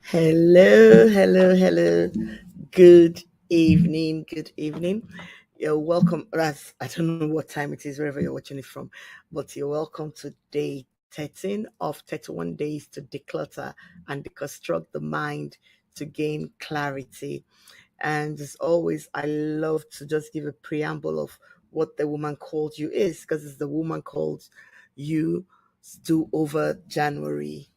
Hello, hello, hello. Good evening, good evening. You're welcome. I don't know what time it is, wherever you're watching it from, but you're welcome to day 13 of 31 days to declutter and deconstruct the mind to gain clarity. And as always, I love to just give a preamble of what the woman called you is, because it's the woman called you do over January.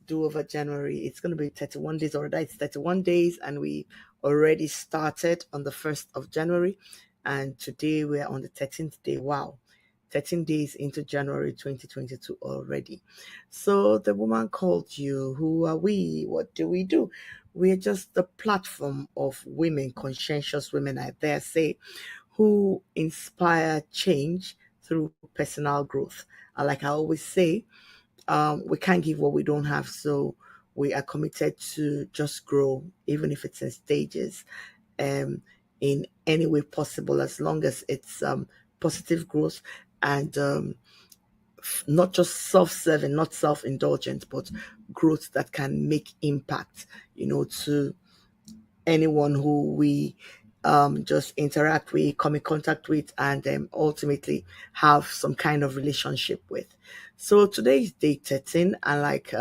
Do over January. It's going to be 31 days, or it's 31 days, and we already started on the 1st of January. And today we're on the 13th day. Wow. 13 days into January 2022 already. So the woman called you. Who are we? What do we do? We're just the platform of women, conscientious women, I dare say, who inspire change through personal growth. And like I always say, we can't give what we don't have. So we are committed to just grow, even if it's in stages, um, in any way possible, as long as it's positive growth and not just self-serving, not self-indulgent, but growth that can make impact, to anyone who we just interact with, come in contact with, and ultimately have some kind of relationship with. So today is day 13, and like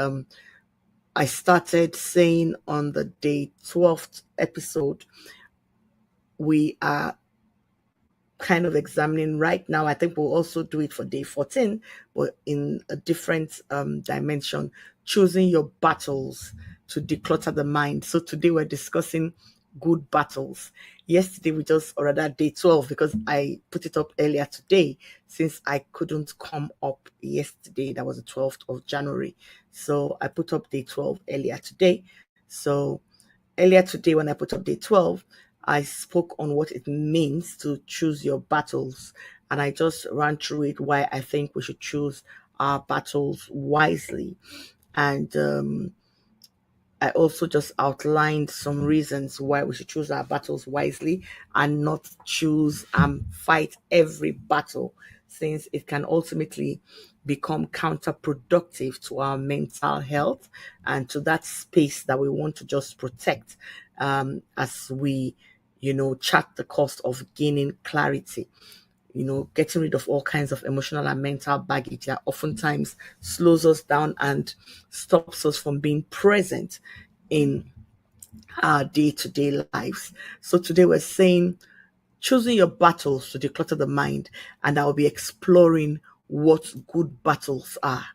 I started saying on the day 12th episode, we are kind of examining right now. I think we'll also do it for day 14, but in a different dimension, choosing your battles to declutter the mind. So today we're discussing good battles. Yesterday we just, or rather day 12, because I put it up earlier today since I couldn't come up yesterday. That was the 12th of January. So I put up day 12 earlier today. So earlier today, when I put up day 12, I spoke on what it means to choose your battles. And I just ran through it why I think we should choose our battles wisely. And I also just outlined some reasons why we should choose our battles wisely and not choose and fight every battle, since it can ultimately become counterproductive to our mental health and to that space that we want to just protect, as we, chart the cost of gaining clarity. Getting rid of all kinds of emotional and mental baggage that oftentimes slows us down and stops us from being present in our day-to-day lives. So today we're saying choosing your battles to declutter the mind, and I'll be exploring what good battles are,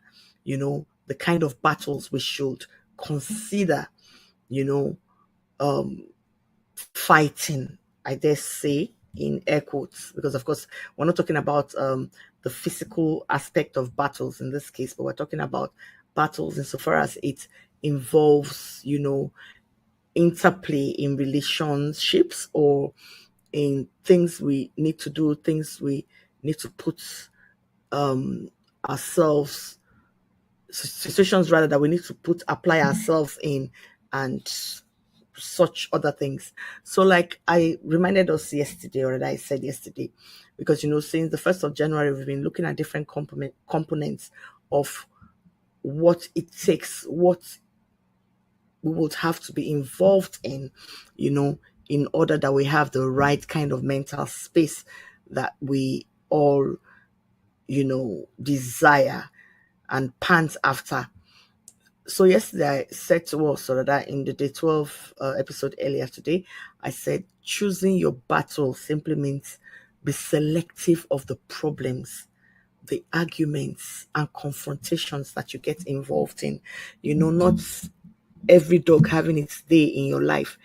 the kind of battles we should consider, you know, um, fighting, I dare say, in air quotes, because of course we're not talking about the physical aspect of battles in this case, but we're talking about battles insofar as it involves, interplay in relationships or in things we need to do, things we need to put um, ourselves, situations rather that we need to apply ourselves in, and such other things. So, like I reminded us yesterday, or that I said yesterday, because since the 1st of January, we've been looking at different components of what it takes, what we would have to be involved in, in order that we have the right kind of mental space that we all, desire and pant after. So yesterday I said to us, so that in the day 12 episode earlier today, I said choosing your battle simply means be selective of the problems, the arguments and confrontations that you get involved in. Not every dog having its day in your life.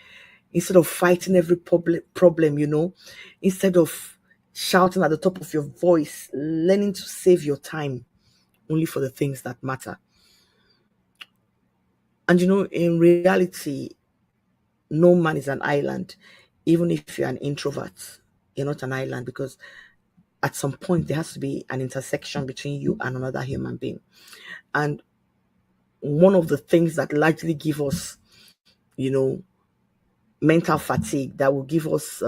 Instead of fighting every problem, instead of shouting at the top of your voice, learning to save your time only for the things that matter. And in reality, no man is an island. Even if you're an introvert, you're not an island, because at some point there has to be an intersection between you and another human being. And one of the things that largely give us, you know, mental fatigue, that will give us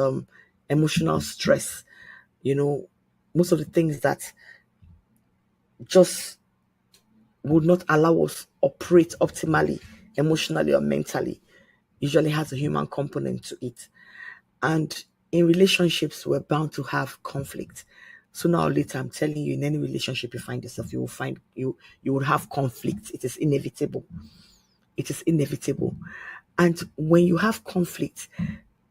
emotional stress, most of the things that just would not allow us operate optimally emotionally or mentally, usually has a human component to it. And in relationships, we're bound to have conflict. Sooner or later, I'm telling you, in any relationship you find yourself, you will have conflict. It is inevitable. It is inevitable. And when you have conflict,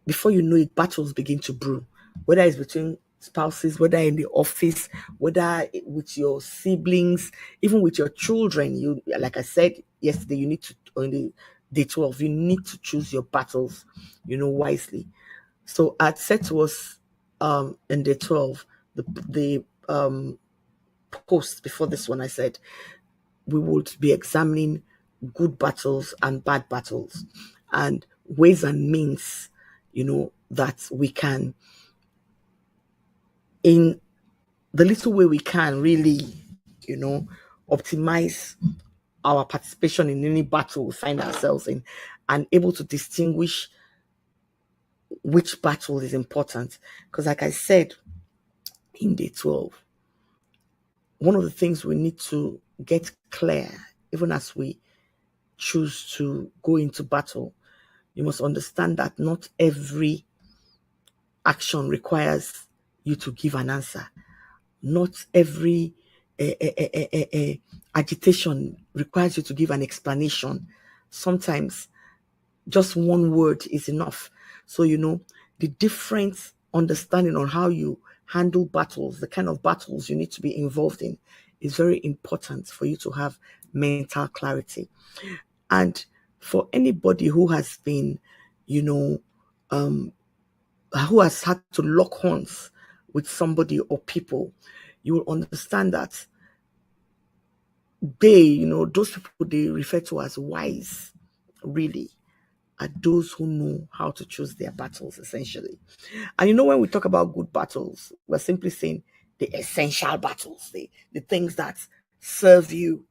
before you know it, battles begin to brew, whether it's between spouses, whether in the office, whether with your siblings, even with your children. You, like I said yesterday, you need to, on the day 12, you need to choose your battles, wisely. So I'd said to us in day 12, the post before this one, I said we would be examining good battles and bad battles and ways and means, that we can, in the little way we can, really, optimize our participation in any battle we find ourselves in, and able to distinguish which battle is important. Because, like I said in day 12, one of the things we need to get clear, even as we choose to go into battle, you must understand that not every action requires you to give an answer. Not every agitation requires you to give an explanation. Sometimes just one word is enough. So, the different understanding on how you handle battles, the kind of battles you need to be involved in, is very important for you to have mental clarity. And for anybody who has been, who has had to lock horns with somebody or people, you will understand that those people they refer to as wise, really, are those who know how to choose their battles, essentially. And when we talk about good battles, we're simply saying the essential battles, the things that serve you,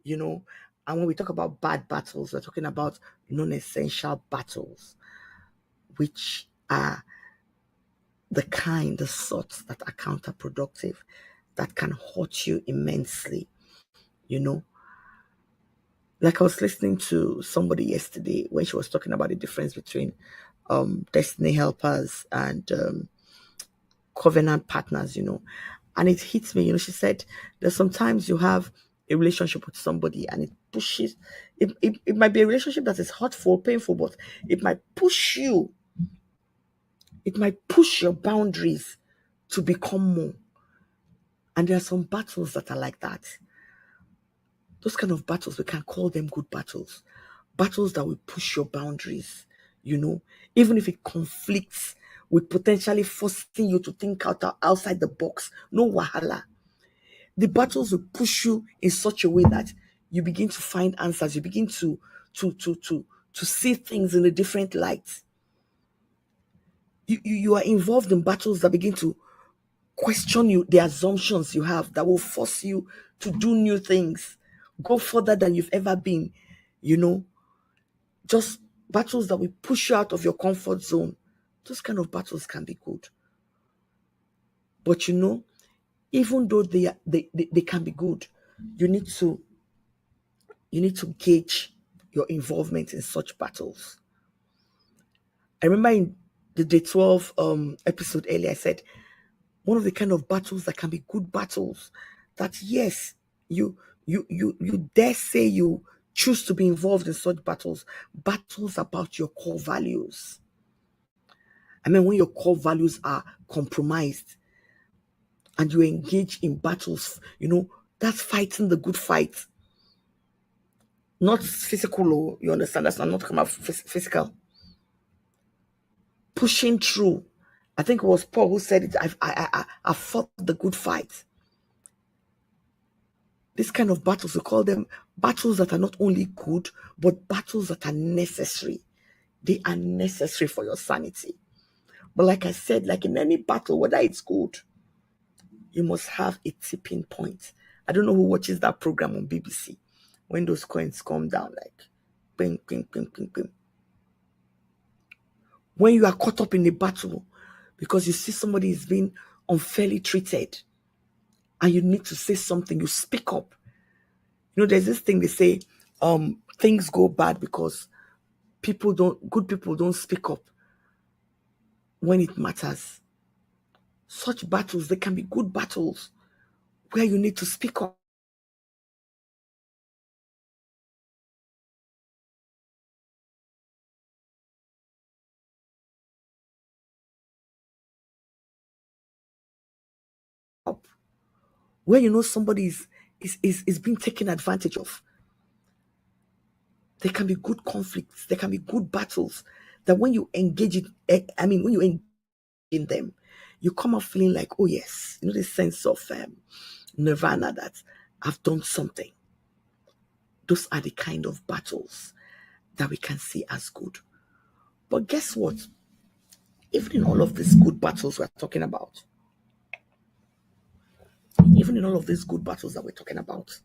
you know. And when we talk about bad battles, we're talking about non-essential battles, which are the sorts that are counterproductive, that can hurt you immensely, you know. Like I was listening to somebody yesterday when she was talking about the difference between destiny helpers and covenant partners, and it hits me. She said that sometimes you have a relationship with somebody and it pushes, it might be a relationship that is hurtful, painful, but it might push you, it might push your boundaries to become more. And there are some battles that are like that. Those kind of battles, we can call them good battles. Battles that will push your boundaries, even if it conflicts with potentially forcing you to think outside the box. No wahala. The battles will push you in such a way that you begin to find answers. You begin to see things in a different light. You are involved in battles that begin to question you, the assumptions you have, that will force you to do new things, go further than you've ever been, just battles that will push you out of your comfort zone. Those kind of battles can be good. But even though they can be good, you need to gauge your involvement in such battles. I remember in the day 12 episode earlier, I said one of the kind of battles that can be good battles, that yes, you dare say you choose to be involved in such battles about your core values. I mean, when your core values are compromised and you engage in battles, that's fighting the good fight. Not physical, you understand? That's not talking about physical. Pushing through. I think it was Paul who said it. I fought the good fight. This kind of battles, we call them battles that are not only good, but battles that are necessary. They are necessary for your sanity. But like I said, like in any battle, whether it's good, you must have a tipping point. I don't know who watches that program on BBC when those coins come down, like ping, ping, ping, ping, ping. When you are caught up in a battle because you see somebody is being unfairly treated and you need to say something, you speak up. There's this thing they say, things go bad because good people don't speak up when it matters. Such battles, they can be good battles where you need to speak up. Where you know somebody is being taken advantage of. There can be good conflicts, there can be good battles that when you engage in, when you engage in them, you come up feeling like, oh yes, you know, this sense of nirvana that I've done something. Those are the kind of battles that we can see as good. But guess what? Even in all of these good battles we're talking about, even in all of these good battles that we're talking about,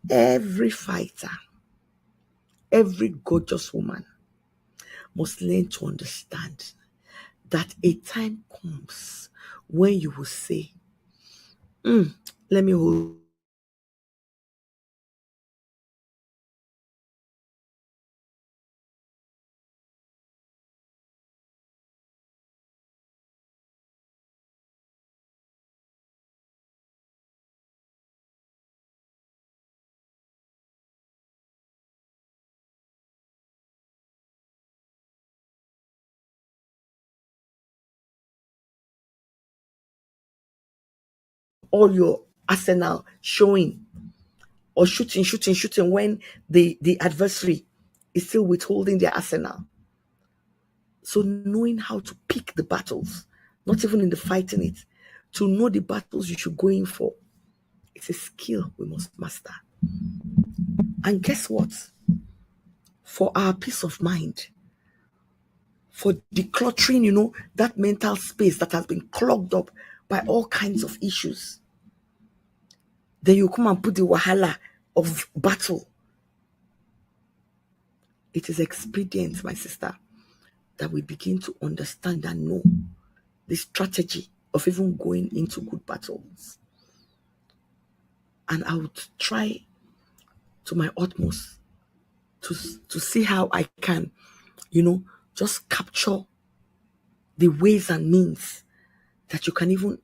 every fighter, every gorgeous woman must learn to understand that a time comes when you will say, let me hold all your arsenal showing or shooting when the adversary is still withholding their arsenal. So knowing how to pick the battles, not even in the fighting it, to know the battles you should go in for, it's a skill we must master. And guess what? For our peace of mind, for decluttering, that mental space that has been clogged up by all kinds of issues, then you come and put the wahala of battle. It is expedient, my sister, that we begin to understand and know the strategy of even going into good battles. And I would try to my utmost to see how I can, just capture the ways and means that you can even,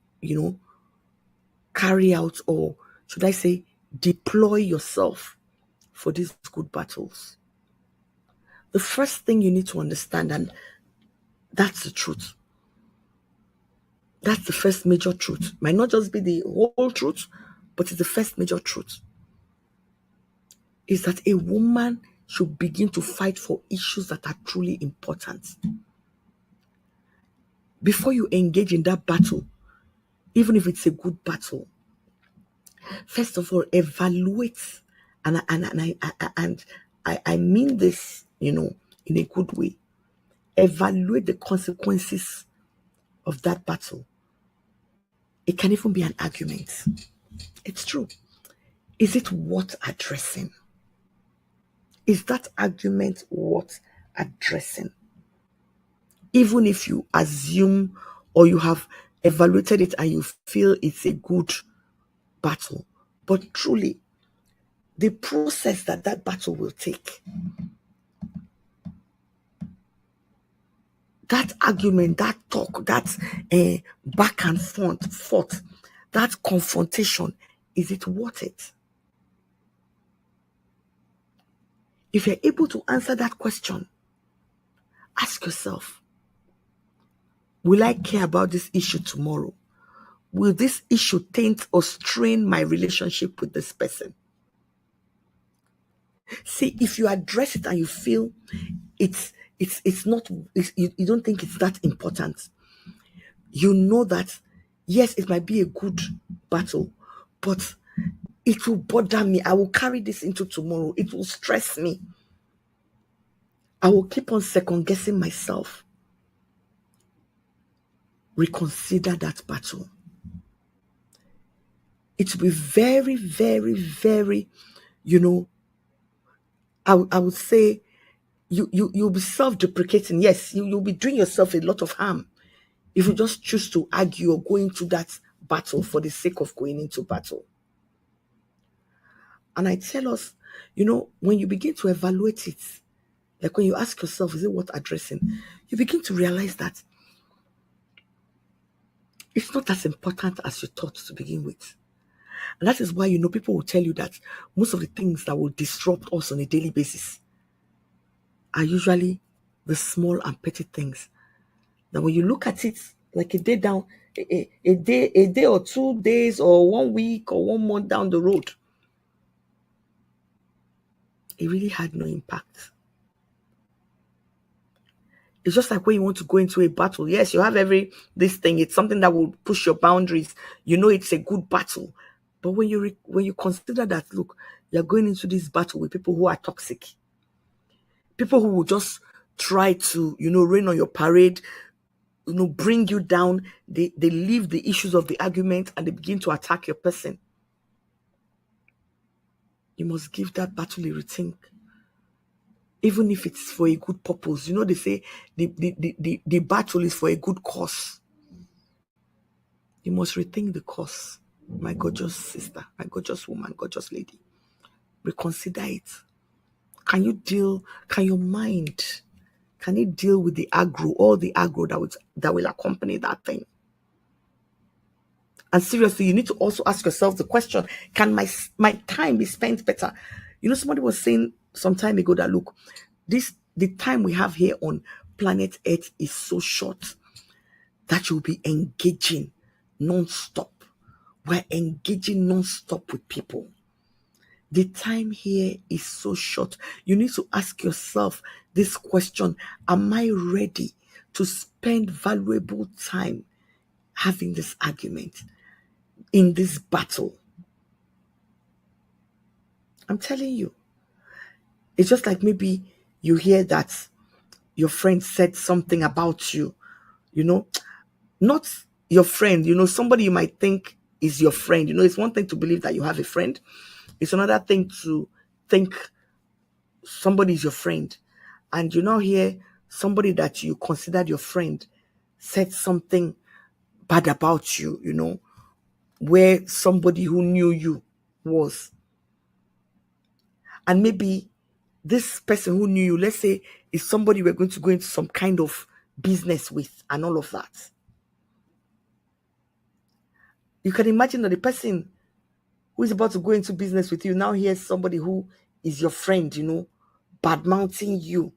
carry out, or should I say, deploy yourself for these good battles. The first thing you need to understand, and that's the truth, that's the first major truth. Might not just be the whole truth, but it's the first major truth, is that a woman should begin to fight for issues that are truly important. Before you engage in that battle, even if it's a good battle, first of all, evaluate, and I mean this, in a good way. Evaluate the consequences of that battle. It can even be an argument. It's true. Is it worth addressing? Is that argument worth addressing? Even if you assume or you have evaluated it and you feel it's a good battle, but truly, the process that battle will take, that argument, that talk, that back and forth, that confrontation, is it worth it? If you're able to answer that question, ask yourself, will I care about this issue tomorrow? Will this issue taint or strain my relationship with this person? See, if you address it and you feel it's not, you don't think it's that important, you know that yes, it might be a good battle, but it will bother me. I will carry this into tomorrow. It will stress me. I will keep on second guessing myself. Reconsider that battle. It will be very, very, very, you know, I would say you'll be self-deprecating. Yes, you'll be doing yourself a lot of harm if you just choose to argue or go into that battle for the sake of going into battle. And I tell us, when you begin to evaluate it, like when you ask yourself, is it worth addressing? You begin to realize that it's not as important as you thought to begin with. And that is why, people will tell you that most of the things that will disrupt us on a daily basis are usually the small and petty things. Now, when you look at it like a day down, a day or 2 days or 1 week or 1 month down the road, it really had no impact. It's just like when you want to go into a battle. Yes, you have this thing. It's something that will push your boundaries. It's a good battle. But when you consider that, look, you're going into this battle with people who are toxic, people who will just try to, rain on your parade, bring you down. They leave the issues of the argument and they begin to attack your person. You must give that battle a rethink. Even if it's for a good purpose. They say the battle is for a good cause. You must rethink the cause. My gorgeous sister, my gorgeous woman, gorgeous lady. Reconsider it. Can your mind, can it deal with all the aggro that will accompany that thing? And seriously, you need to also ask yourself the question, can my time be spent better? Somebody was saying some time ago that, look, the time we have here on planet Earth is so short that you'll be engaging non-stop. We're engaging non-stop with people. The time here is so short. You need to ask yourself this question: am I ready to spend valuable time having this argument, in this battle? I'm telling you. It's just like maybe you hear that your friend said something about you, not your friend, somebody you might think is your friend. It's one thing to believe that you have a friend. It's another thing to think somebody is your friend. And you now hear somebody that you considered your friend said something bad about you, where somebody who knew you was. And maybe this person who knew you, let's say, is somebody we're going to go into some kind of business with and all of that. You can imagine that the person who is about to go into business with you now hears somebody who is your friend, bad-mouthing you.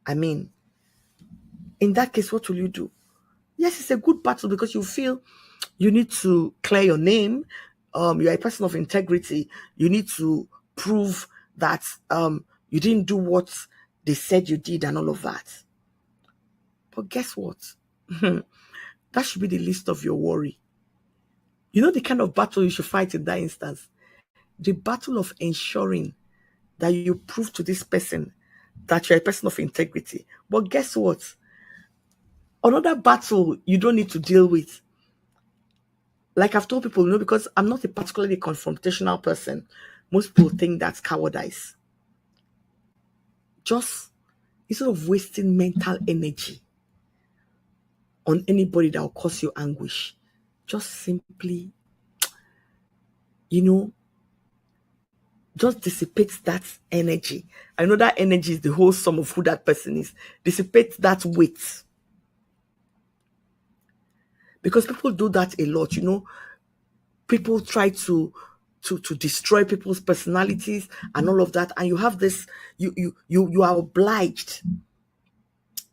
I mean, in that case, what will you do? Yes, it's a good battle because you feel you need to clear your name. You're a person of integrity. You need to prove that you didn't do what they said you did and all of that. But guess what? That should be the least of your worry. The kind of battle you should fight in that instance? The battle of ensuring that you prove to this person that you're a person of integrity. But guess what? Another battle you don't need to deal with. Like I've told people, because I'm not a particularly confrontational person. Most people think that's cowardice. Just instead of wasting mental energy on anybody that will cause you anguish, just simply, just dissipate that energy. I know that energy is the whole sum of who that person is. Dissipate that weight. Because people do that a lot, People try to destroy people's personalities and all of that. And you have this, you are obliged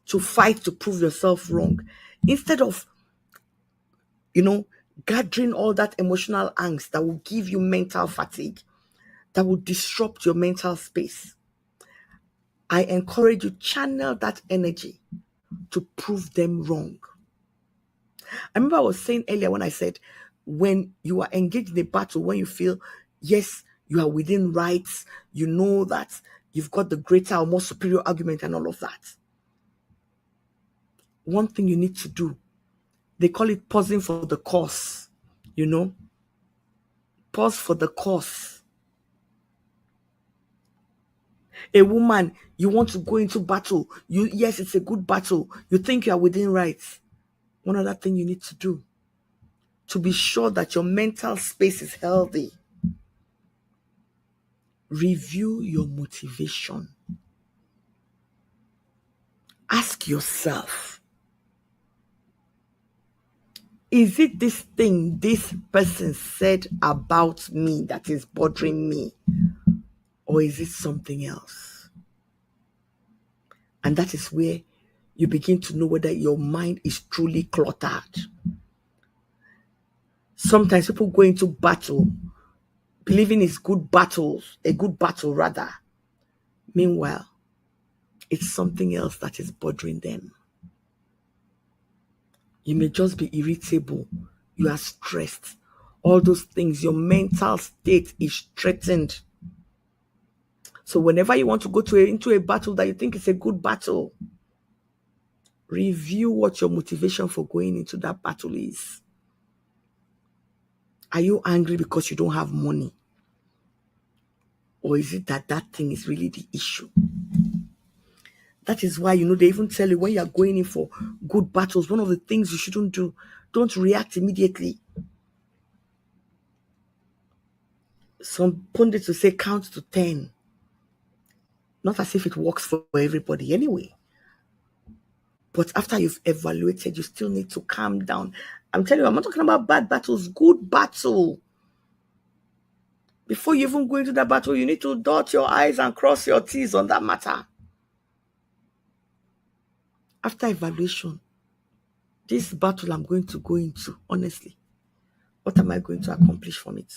to fight to prove yourself wrong. Instead of, gathering all that emotional angst that will give you mental fatigue, that will disrupt your mental space. I encourage you, channel that energy to prove them wrong. I remember I was saying earlier when I said, when you are engaged in a battle, when you feel, yes, you are within rights, you know that you've got the greater or more superior argument and all of that. One thing you need to do, they call it pausing for the cause, Pause for the cause. A woman, you want to go into battle. Yes, it's a good battle. You think you are within rights. One other thing you need to do to be sure that your mental space is healthy. Review your motivation. Ask yourself, is it this thing this person said about me that is bothering me? Or is it something else? And that is where you begin to know whether your mind is truly cluttered. Sometimes people go into battle, believing it's a good battle rather. Meanwhile, it's something else that is bothering them. You may just be irritable. You are stressed. All those things, your mental state is threatened. So whenever you want to go into a battle that you think is a good battle, review what your motivation for going into that battle is. Are you angry because you don't have money? Or is it that thing is really the issue? That is why, they even tell you when you're going in for good battles, one of the things you shouldn't do, don't react immediately. Some pundits will say count to 10. Not as if it works for everybody anyway. But after you've evaluated, you still need to calm down. I'm telling you, I'm not talking about bad battles, good battle. Before you even go into that battle, you need to dot your I's and cross your T's on that matter. After evaluation, this battle I'm going to go into, honestly, what am I going to accomplish from it?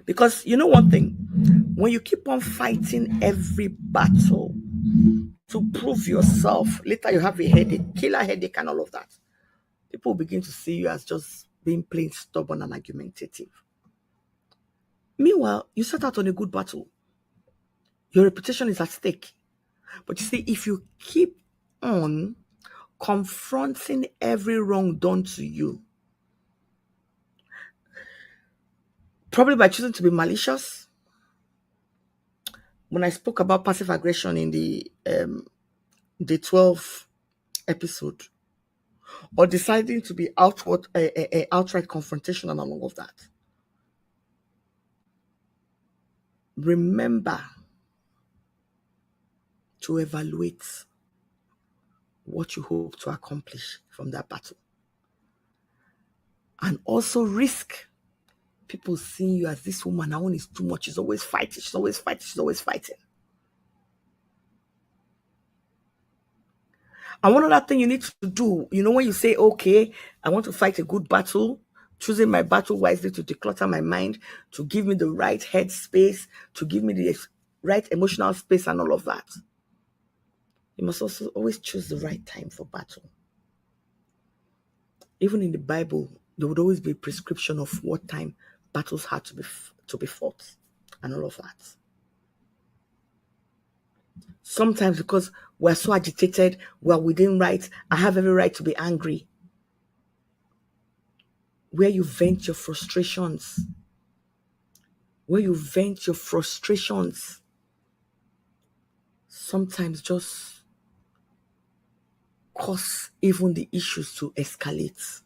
Because you know one thing, when you keep on fighting every battle to prove yourself, later you have a headache, killer headache and all of that. People begin to see you as just being plain stubborn and argumentative. Meanwhile, you set out on a good battle. Your reputation is at stake. But you see, if you keep on confronting every wrong done to you, probably by choosing to be malicious. When I spoke about passive aggression in the 12 episode, or deciding to be outright confrontational and all of that, remember to evaluate what you hope to accomplish from that battle. And also risk people seeing you as this woman, her own is too much. She's always fighting. She's always fighting. She's always fighting. And one other thing you need to do, when you say, okay, I want to fight a good battle, choosing my battle wisely to declutter my mind, to give me the right head space, to give me the right emotional space and all of that. You must also always choose the right time for battle. Even in the Bible, there would always be a prescription of what time battles had to be fought and all of that. Sometimes because we're so agitated, we're within rights. I have every right to be angry. Where you vent your frustrations. Sometimes just cause even the issues to escalate.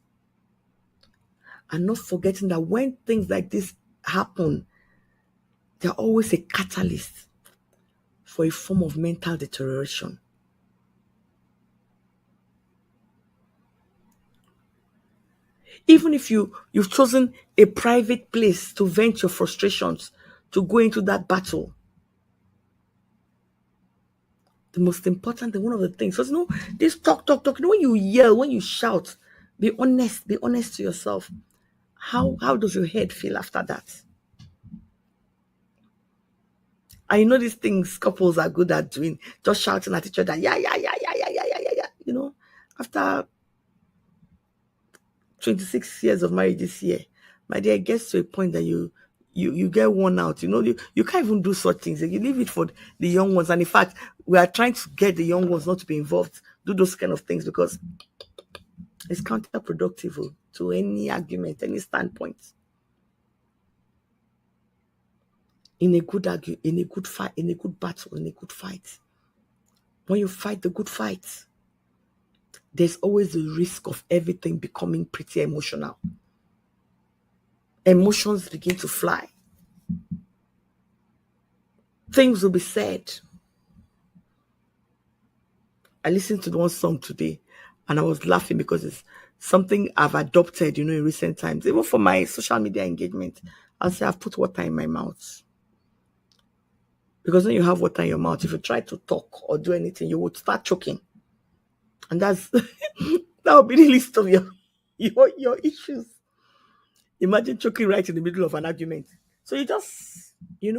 And not forgetting that when things like this happen, they're always a catalyst for a form of mental deterioration. Even if you've chosen a private place to vent your frustrations, to go into that battle, the most important thing, one of the things, because this talk, when you yell, when you shout, be honest to yourself. How does your head feel after that? And these things couples are good at doing, just shouting at each other, yeah. After 26 years of marriage this year, my dear, it gets to a point that you get worn out. You can't even do such things. You leave it for the young ones. And in fact, we are trying to get the young ones not to be involved, do those kind of things, because it's counterproductive to any argument, any standpoint. In a good battle, in a good fight. When you fight the good fight, there's always the risk of everything becoming pretty emotional. Emotions begin to fly. Things will be said. I listened to one song today and I was laughing because it's something I've adopted, in recent times. Even for my social media engagement, I'll say I've put water in my mouth. Because when you have water in your mouth, if you try to talk or do anything, you would start choking. And that's that will be the list of your issues. Imagine choking right in the middle of an argument. So you just, it's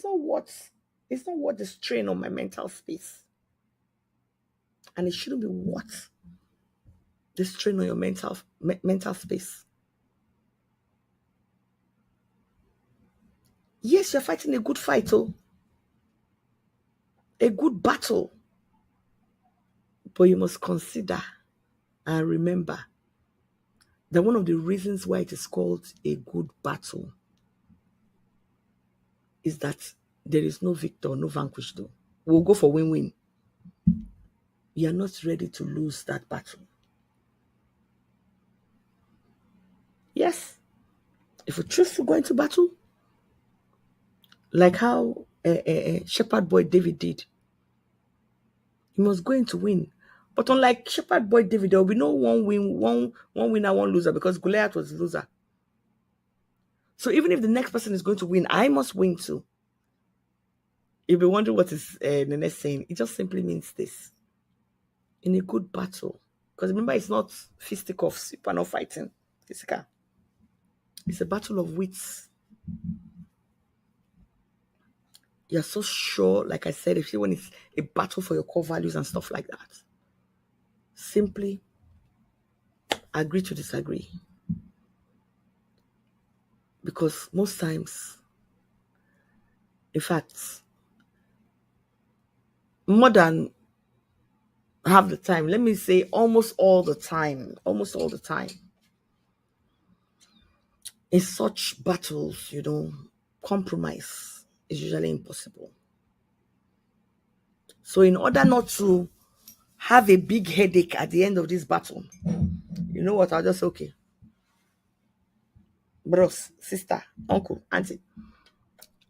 not what the strain on my mental space. And it shouldn't be what the strain on your mental space. Yes, you're fighting a good fight, a good battle. But you must consider and remember that one of the reasons why it is called a good battle is that there is no victor, no vanquished though. We'll go for win-win. You are not ready to lose that battle. Yes, if you choose to go into battle, like how Shepherd Boy David did, he must go in to win. But unlike Shepherd Boy David, there will be no one winner, one loser, because Goliath was the loser. So even if the next person is going to win, I must win too. You'll be wondering what is the next saying. It just simply means this. In a good battle, because remember, it's not fisticuffs, people are not fighting physical. It's a battle of wits. You're so sure, like I said, if you when it's a battle for your core values and stuff like that, simply agree to disagree. Because most times, in fact, more than half the time, let me say almost all the time, in such battles, compromise is usually impossible. So in order not to have a big headache at the end of this battle, you know what? I'll just say, okay, bros, sister, uncle, auntie,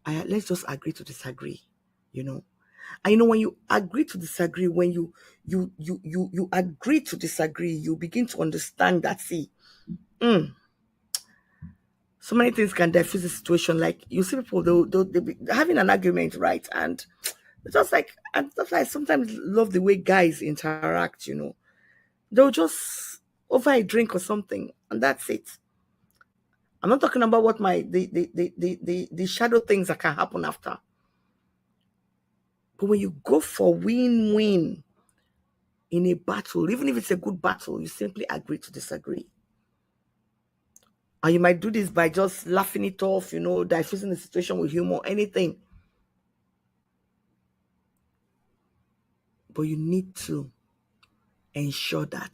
let's just agree to disagree, And when you agree to disagree, when you agree to disagree, you begin to understand that, see, so many things can diffuse the situation. Like you see people, they'll be having an argument, right? And and sometimes love the way guys interact, They'll just over a drink or something, and that's it. I'm not talking about what the shadow things that can happen after. But when you go for win-win in a battle, even if it's a good battle, you simply agree to disagree. And you might do this by just laughing it off, diffusing the situation with humor, anything. But you need to ensure that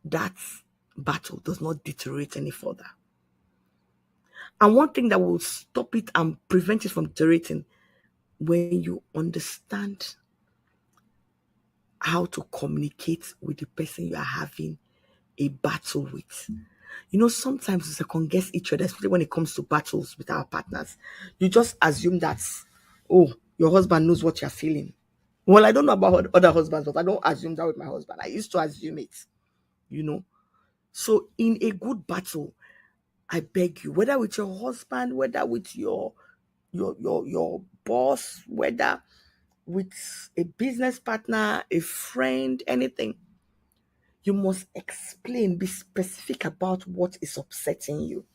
battle does not deteriorate any further. And one thing that will stop it and prevent it from deteriorating, when you understand how to communicate with the person you are having a battle with. Sometimes we second guess each other, especially when it comes to battles with our partners. You just assume that, oh, your husband knows what you're feeling. Well, I don't know about other husbands, but I don't assume that with my husband. I used to assume it. So in a good battle, I beg you, whether with your husband, whether with your boss, whether with a business partner, a friend, anything, you must explain, be specific about what is upsetting you.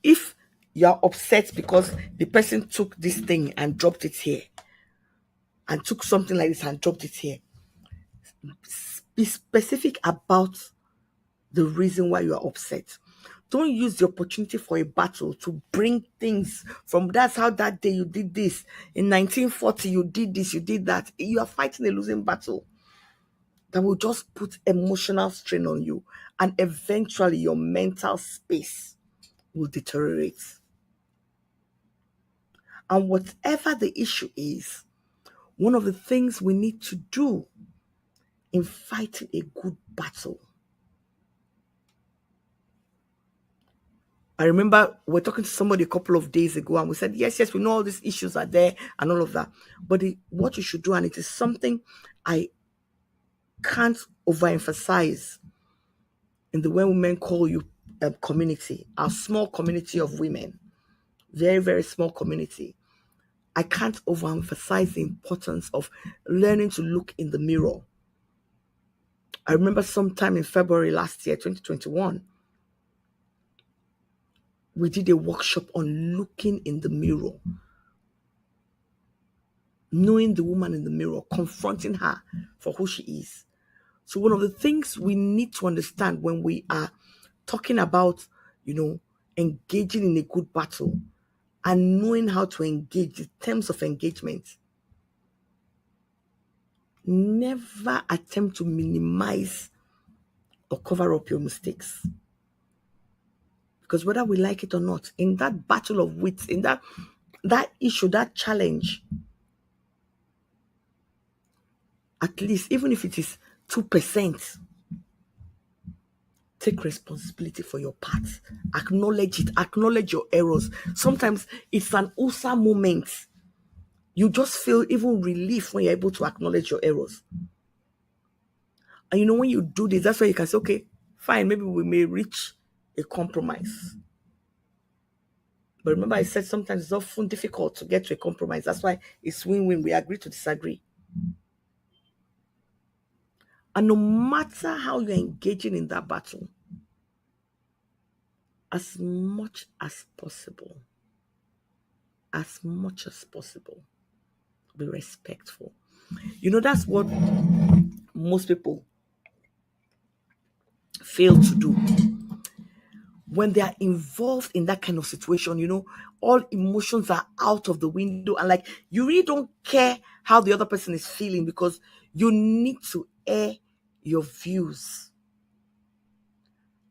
If you're upset because the person took this thing and dropped it here, and took something like this and dropped it here, be specific about the reason why you are upset. Don't use the opportunity for a battle to bring things from that's how that day you did this. In 1940, you did this, you did that. You are fighting a losing battle that will just put emotional strain on you. And eventually your mental space will deteriorate. And whatever the issue is, one of the things we need to do in fighting a good battle. I remember we are talking to somebody a couple of days ago, and we said, yes, we know all these issues are there and all of that. But what you should do, and it is something I can't overemphasize in the When Women Call You community, our small community of women, very, very small community. I can't overemphasize the importance of learning to look in the mirror. I remember sometime in February last year, 2021, we did a workshop on looking in the mirror, knowing the woman in the mirror, confronting her for who she is. So one of the things we need to understand when we are talking about, engaging in a good battle and knowing how to engage, the terms of engagement, never attempt to minimize or cover up your mistakes. Because whether we like it or not, in that battle of wits, in that issue, that challenge, at least, even if it is 2%, take responsibility for your part. Acknowledge it. Acknowledge your errors. Sometimes it's an awesome moment. You just feel even relief when you're able to acknowledge your errors. And when you do this, that's why you can say, okay, fine, maybe we may reach a compromise. But remember, I said sometimes it's often difficult to get to a compromise. That's why it's win-win. We agree to disagree. And no matter how you're engaging in that battle, as much as possible, be respectful. That's what most people fail to do. When they are involved in that kind of situation, all emotions are out of the window, and like you really don't care how the other person is feeling because you need to air your views.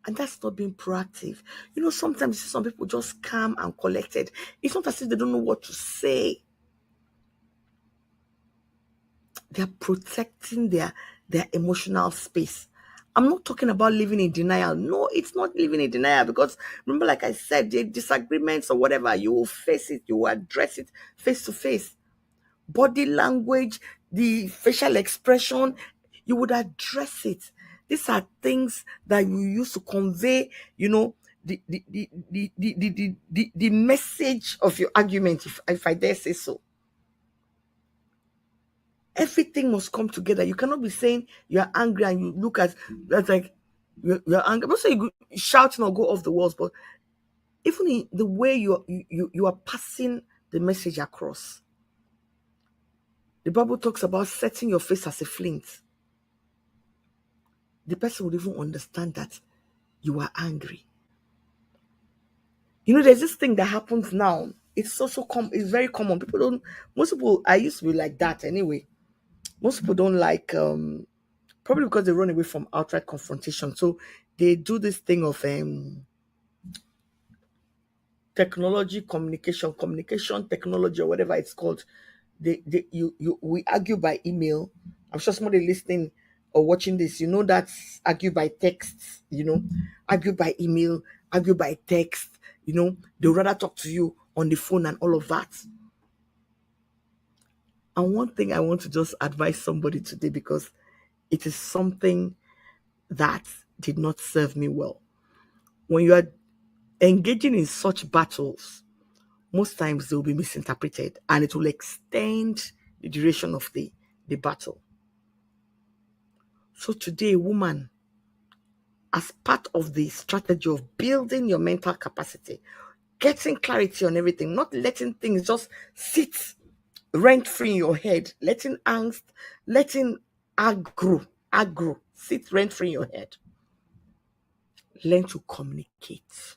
And that's not being proactive. Sometimes some people just calm and collected. It's not as if they don't know what to say. They're protecting their emotional space. I'm not talking about living in denial. No, it's not living in denial because remember, like I said, the disagreements or whatever, you will face it, you will address it face to face. Body language, the facial expression, you would address it. These are things that you use to convey, the message of your argument, if I dare say so. Everything must come together. You cannot be saying you're angry and you look at that's like you're angry. I'm not saying you shouting or go off the walls, but even in the way you are passing the message across. The Bible talks about setting your face as a flint. The person would even understand that you are angry. There's this thing that happens now. It's also it's very common. Most people, I used to be like that anyway. Most people don't like, probably because they run away from outright confrontation. So they do this thing of technology, communication technology, or whatever it's called. We argue by email. I'm sure somebody listening or watching this, that's argue by text, argue by email, argue by text, they'll rather talk to you on the phone and all of that. And one thing I want to just advise somebody today, because it is something that did not serve me well. When you are engaging in such battles, most times they will be misinterpreted and it will extend the duration of the battle. So today, woman, as part of the strategy of building your mental capacity, getting clarity on everything, not letting things just sit rent-free in your head, letting angst, letting aggro, sit rent-free in your head. Learn to communicate.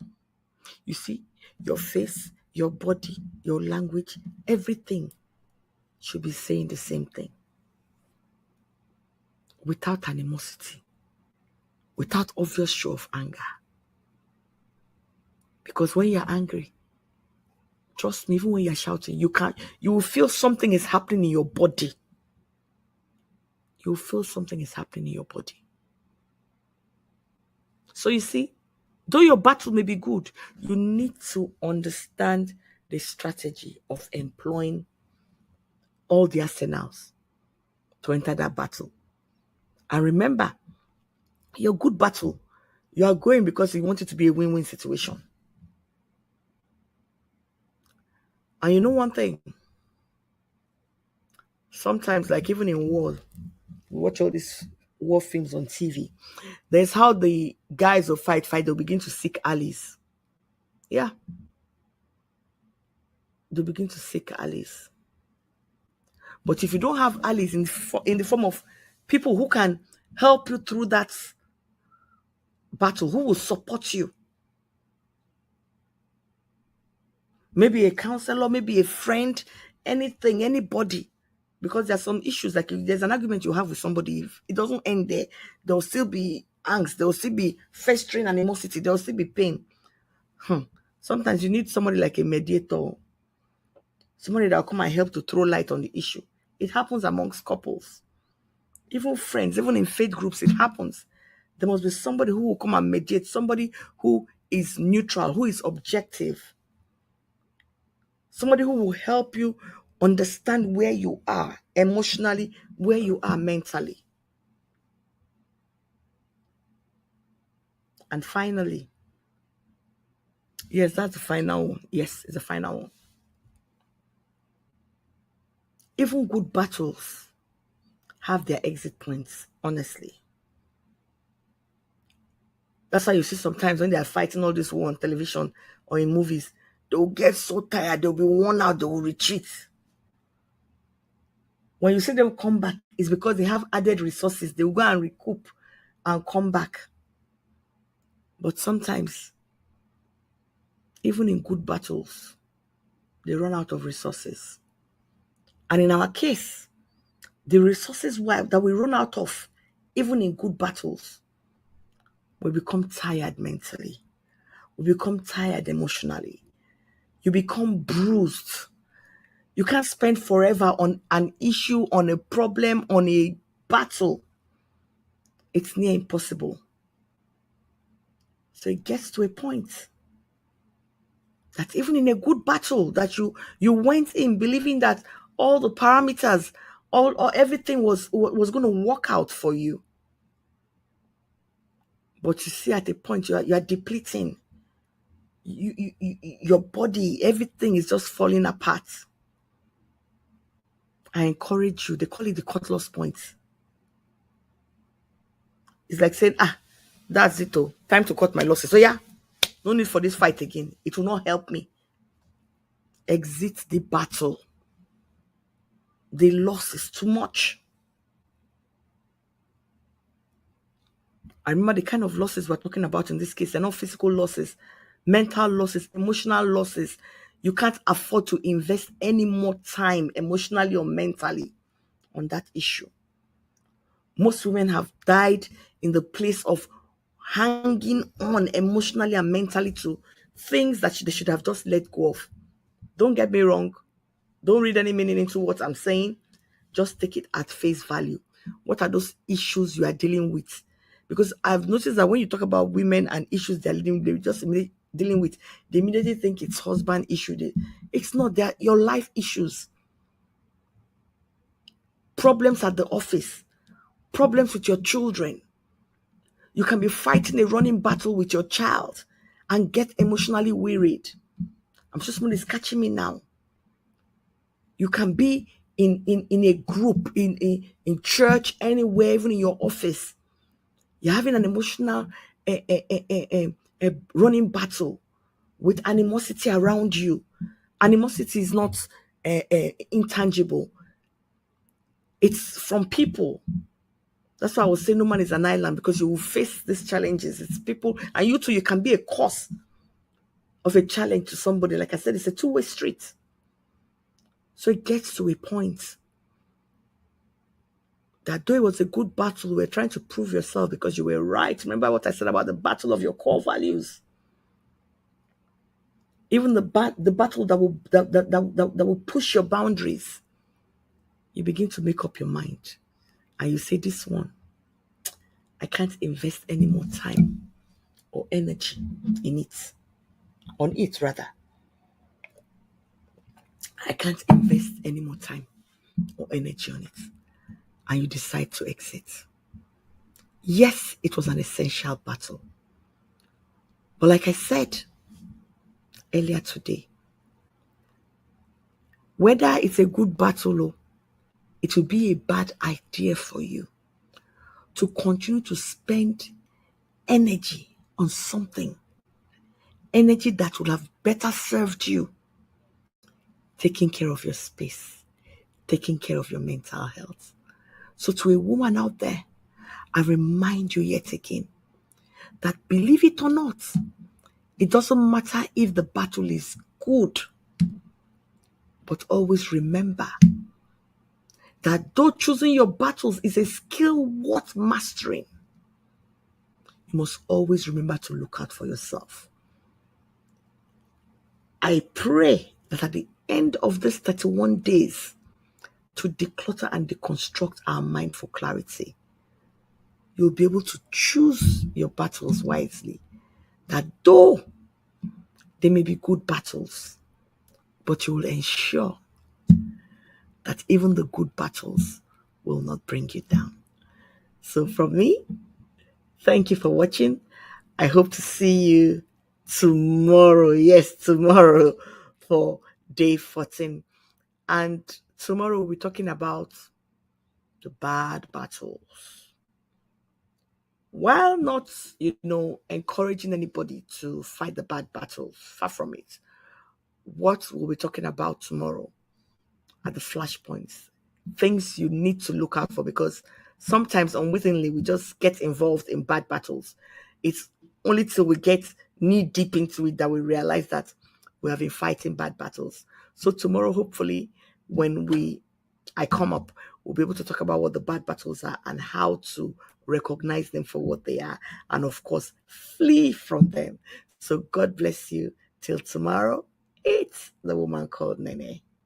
You see, your face, your body, your language, everything should be saying the same thing. Without animosity, without obvious show of anger. Because when you're angry, trust me, even when you're shouting, you will feel something is happening in your body. you'll feel something is happening in your body. So you see, though your battle may be good, you need to understand the strategy of employing all the arsenals to enter that battle. And remember, your good battle, you are going because you want it to be a win-win situation. And you know one thing, sometimes, like even in war, we watch all these war films on TV. There's how the guys will fight, they'll begin to seek allies. Yeah, they'll begin to seek allies. But if you don't have allies in the form of people who can help you through that battle, who will support you, maybe a counselor, maybe a friend, anything, anybody, because there's some issues, like if there's an argument you have with somebody, if it doesn't end there, there'll still be angst, there'll still be festering animosity, there'll still be pain. Sometimes you need somebody like a mediator, somebody that will come and help to throw light on the issue. It happens amongst couples, even friends, even in faith groups, it happens. There must be somebody who will come and mediate, somebody who is neutral, who is objective, somebody who will help you understand where you are emotionally, where you are mentally. And finally, yes, that's the final one. Yes, it's the final one. Even good battles have their exit points, honestly. That's why you see sometimes when they are fighting all this war on television or in movies, they'll get so tired, they'll be worn out, they will retreat. When you see them come back, it's because they have added resources. They will go and recoup and come back. But sometimes, even in good battles, they run out of resources. And in our case, the resources that we run out of, even in good battles, we become tired mentally. We become tired emotionally. You become bruised. You can't spend forever on an issue, on a problem, on a battle. It's near impossible. So it gets to a point that even in a good battle that you went in believing that all the parameters, all or everything was going to work out for you. But you see, at a point you are depleting. Your body, everything is just falling apart. I encourage you. They call it the cut loss point. It's like saying, that's it. Oh, time to cut my losses. So yeah, no need for this fight again. It will not help me. Exit the battle. The loss is too much. I remember the kind of losses we're talking about in this case. They're not physical losses, mental losses, emotional losses. You can't afford to invest any more time emotionally or mentally on that issue. Most women have died in the place of hanging on emotionally and mentally to things that they should have just let go of. Don't get me wrong. Don't read any meaning into what I'm saying. Just take it at face value. What are those issues you are dealing with? Because I've noticed that when you talk about women and issues they're dealing with, they immediately think it's husband issue. It's not that. Your life issues, problems at the office, problems with your children. You can be fighting a running battle with your child and get emotionally wearied. I'm sure someone is catching me now. You can be in a group, in church, anywhere, even in your office. You're having an emotional running battle with animosity around you. Animosity is not intangible. It's from people. That's why I was saying no man is an island, because you will face these challenges. It's people, and you too, you can be a cause of a challenge to somebody. Like I said, it's a two-way street. So it gets to a point that though it was a good battle, you were trying to prove yourself because you were right. Remember what I said about the battle of your core values? Even the battle that will push your boundaries. You begin to make up your mind. and you say, this one, I can't invest any more time or energy in it, on it rather. I can't invest any more time or energy on it. And you decide to exit. Yes, it was an essential battle. But like I said earlier today, whether it's a good battle or it will be a bad idea for you to continue to spend energy on something, energy that would have better served you taking care of your space, taking care of your mental health. So, to a woman out there, I remind you yet again that believe it or not, it doesn't matter if the battle is good, but always remember that though choosing your battles is a skill worth mastering, you must always remember to look out for yourself. I pray that at the end of this 31 days to declutter and deconstruct our mind for clarity, you'll be able to choose your battles wisely. That though they may be good battles, but you will ensure that even the good battles will not bring you down. So from me, thank you for watching. I hope to see you tomorrow. Yes, tomorrow for day 14. And tomorrow we'll be talking about the bad battles. While not, encouraging anybody to fight the bad battles, far from it. What we'll be talking about tomorrow are the flashpoints, things you need to look out for, because sometimes unwittingly we just get involved in bad battles. It's only till we get knee deep into it that we realize that we have been fighting bad battles. So tomorrow, hopefully, when I come up, we'll be able to talk about what the bad battles are and how to recognize them for what they are, and of course, flee from them. So God bless you. Till tomorrow, it's the woman called Nene.